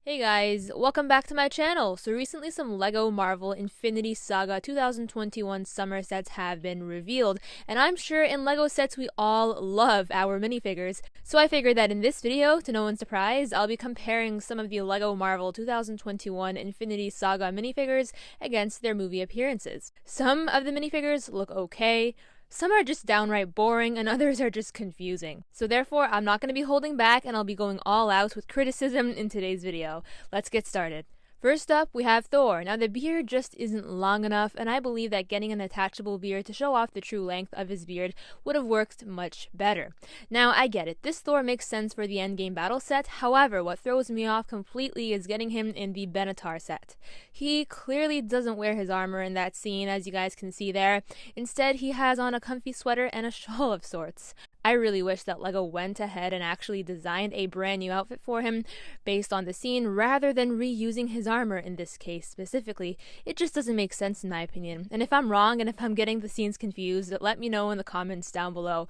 Hey guys, welcome back to my channel. So recently some LEGO Marvel Infinity Saga 2021 summer sets have been revealed, and I'm sure in LEGO sets we all love our minifigures. So I figured that in this video, to no one's surprise, I'll be comparing some of the LEGO Marvel 2021 Infinity Saga minifigures against their movie appearances. Some of the minifigures look okay, some are just downright boring, and others are just confusing. So therefore, I'm not going to be holding back, and I'll be going all out with criticism in today's video. Let's get started. First up, we have Thor. Now, the beard just isn't long enough, and I believe that getting an attachable beard to show off the true length of his beard would have worked much better. Now, I get it. This Thor makes sense for the endgame battle set. However, what throws me off completely is getting him in the Benatar set. He clearly doesn't wear his armor in that scene, as you guys can see there. Instead, he has on a comfy sweater and a shawl of sorts. I really wish that LEGO went ahead and actually designed a brand new outfit for him based on the scene rather than reusing his armor in this case specifically. It just doesn't make sense in my opinion. And if I'm wrong and if I'm getting the scenes confused, let me know in the comments down below.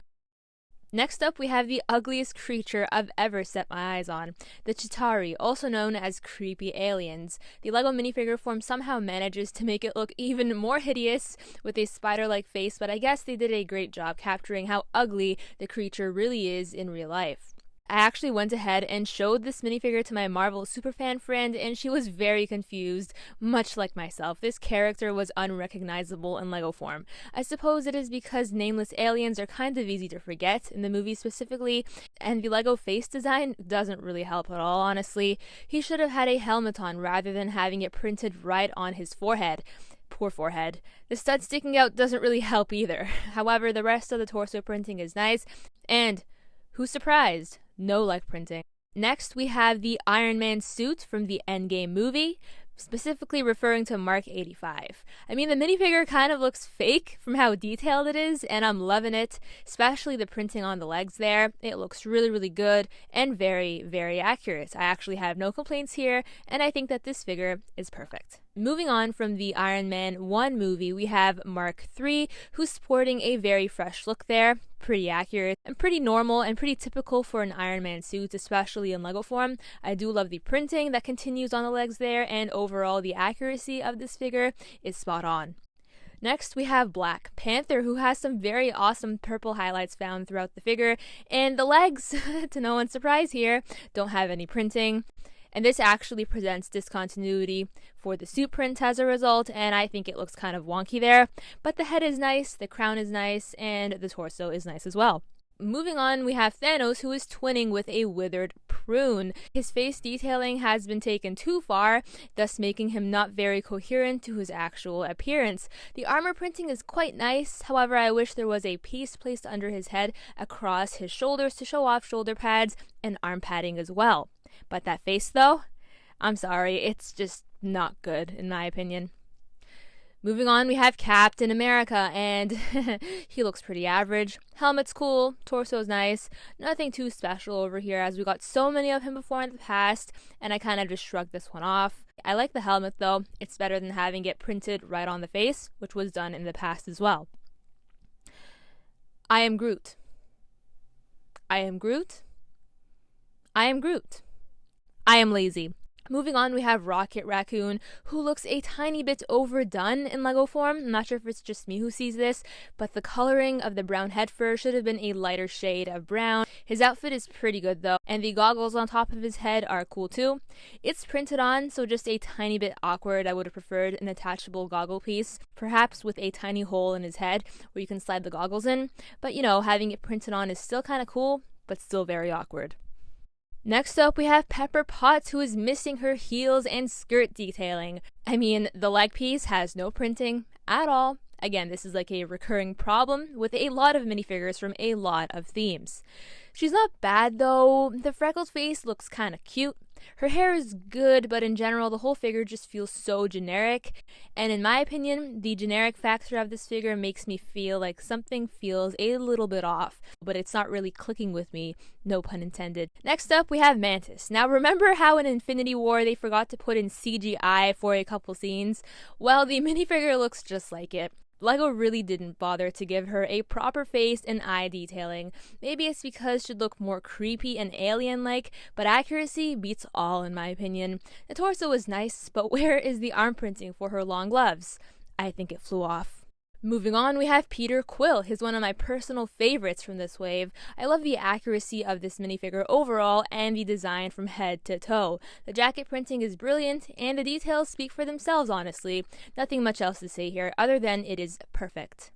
Next up, we have the ugliest creature I've ever set my eyes on, the Chitauri, also known as creepy aliens. The LEGO minifigure form somehow manages to make it look even more hideous with a spider-like face, but I guess they did a great job capturing how ugly the creature really is in real life. I actually went ahead and showed this minifigure to my Marvel superfan friend, and she was very confused, much like myself. This character was unrecognizable in LEGO form. I suppose it is because nameless aliens are kind of easy to forget in the movie specifically, and the LEGO face design doesn't really help at all, honestly. He should have had a helmet on rather than having it printed right on his forehead. Poor forehead. The stud sticking out doesn't really help either. However, the rest of the torso printing is nice, and who's surprised? No like printing. Next, we have the Iron Man suit from the Endgame movie, specifically referring to Mark 85. I mean, the minifigure kind of looks fake from how detailed it is, and I'm loving it, especially the printing on the legs there. It looks really, really good and very, very accurate. I actually have no complaints here, and I think that this figure is perfect. Moving on from the Iron Man 1 movie, we have Mark 3, who's sporting a very fresh look there. Pretty accurate and pretty normal and pretty typical for an Iron Man suit, especially in LEGO form. I do love the printing that continues on the legs there, and overall the accuracy of this figure is spot on. Next, we have Black Panther, who has some very awesome purple highlights found throughout the figure, and the legs, to no one's surprise here, don't have any printing. And this actually presents discontinuity for the suit print as a result, and I think it looks kind of wonky there. But the head is nice, the crown is nice, and the torso is nice as well. Moving on, we have Thanos, who is twinning with a withered prune. His face detailing has been taken too far, thus making him not very coherent to his actual appearance. The armor printing is quite nice, however I wish there was a piece placed under his head across his shoulders to show off shoulder pads and arm padding as well. But that face though, I'm sorry, it's just not good in my opinion. Moving on, we have Captain America, and he looks pretty average. Helmet's cool, torso's nice, nothing too special over here as we got so many of him before in the past, and I kind of just shrugged this one off. I like the helmet though, it's better than having it printed right on the face, which was done in the past as well. I am Groot. I am Groot. I am Groot. I am lazy. Moving on, we have Rocket Raccoon, who looks a tiny bit overdone in LEGO form. I'm not sure if it's just me who sees this, but the coloring of the brown head fur should have been a lighter shade of brown. His outfit is pretty good though, and the goggles on top of his head are cool too. It's printed on, so just a tiny bit awkward. I would have preferred an attachable goggle piece, perhaps with a tiny hole in his head where you can slide the goggles in. But you know, having it printed on is still kind of cool, but still very awkward. Next up, we have Pepper Potts, who is missing her heels and skirt detailing. I mean, the leg piece has no printing at all. Again, this is like a recurring problem with a lot of minifigures from a lot of themes. She's not bad though. The freckled face looks kind of cute. Her hair is good, but in general, the whole figure just feels so generic. And in my opinion, the generic factor of this figure makes me feel like something feels a little bit off, but it's not really clicking with me, no pun intended. Next up, we have Mantis. Now, remember how in Infinity War they forgot to put in CGI for a couple scenes? Well, the minifigure looks just like it. LEGO really didn't bother to give her a proper face and eye detailing. Maybe it's because she'd look more creepy and alien-like, but accuracy beats all in my opinion. The torso was nice, but where is the arm printing for her long gloves? I think it flew off. Moving on, we have Peter Quill. He's one of my personal favorites from this wave. I love the accuracy of this minifigure overall and the design from head to toe. The jacket printing is brilliant and the details speak for themselves, honestly. Nothing much else to say here other than it is perfect.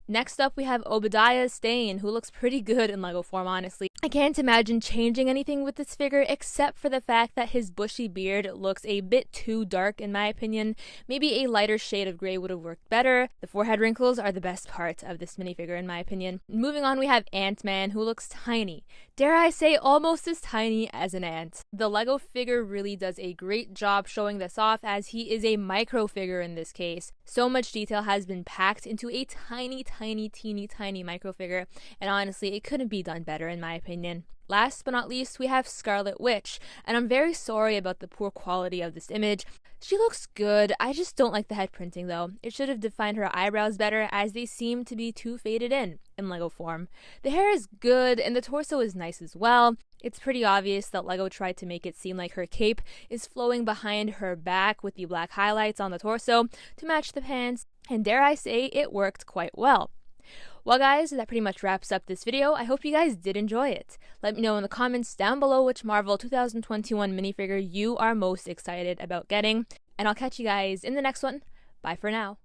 Next up, we have Obadiah Stane, who looks pretty good in LEGO form, honestly. I can't imagine changing anything with this figure except for the fact that his bushy beard looks a bit too dark in my opinion. Maybe a lighter shade of gray would have worked better. The forehead wrinkles are the best part of this minifigure in my opinion. Moving on, we have Ant-Man, who looks tiny. Dare I say almost as tiny as an ant. The LEGO figure really does a great job showing this off as he is a microfigure in this case. So much detail has been packed into a tiny microfigure, and honestly, it couldn't be done better in my opinion. Last but not least, we have Scarlet Witch, and I'm very sorry about the poor quality of this image. She looks good, I just don't like the head printing though. It should have defined her eyebrows better as they seem to be too faded in LEGO form. The hair is good and the torso is nice as well. It's pretty obvious that LEGO tried to make it seem like her cape is flowing behind her back with the black highlights on the torso to match the pants, and dare I say it worked quite well. Well guys, that pretty much wraps up this video. I hope you guys did enjoy it. Let me know in the comments down below which Marvel 2021 minifigure you are most excited about getting, and I'll catch you guys in the next one. Bye for now.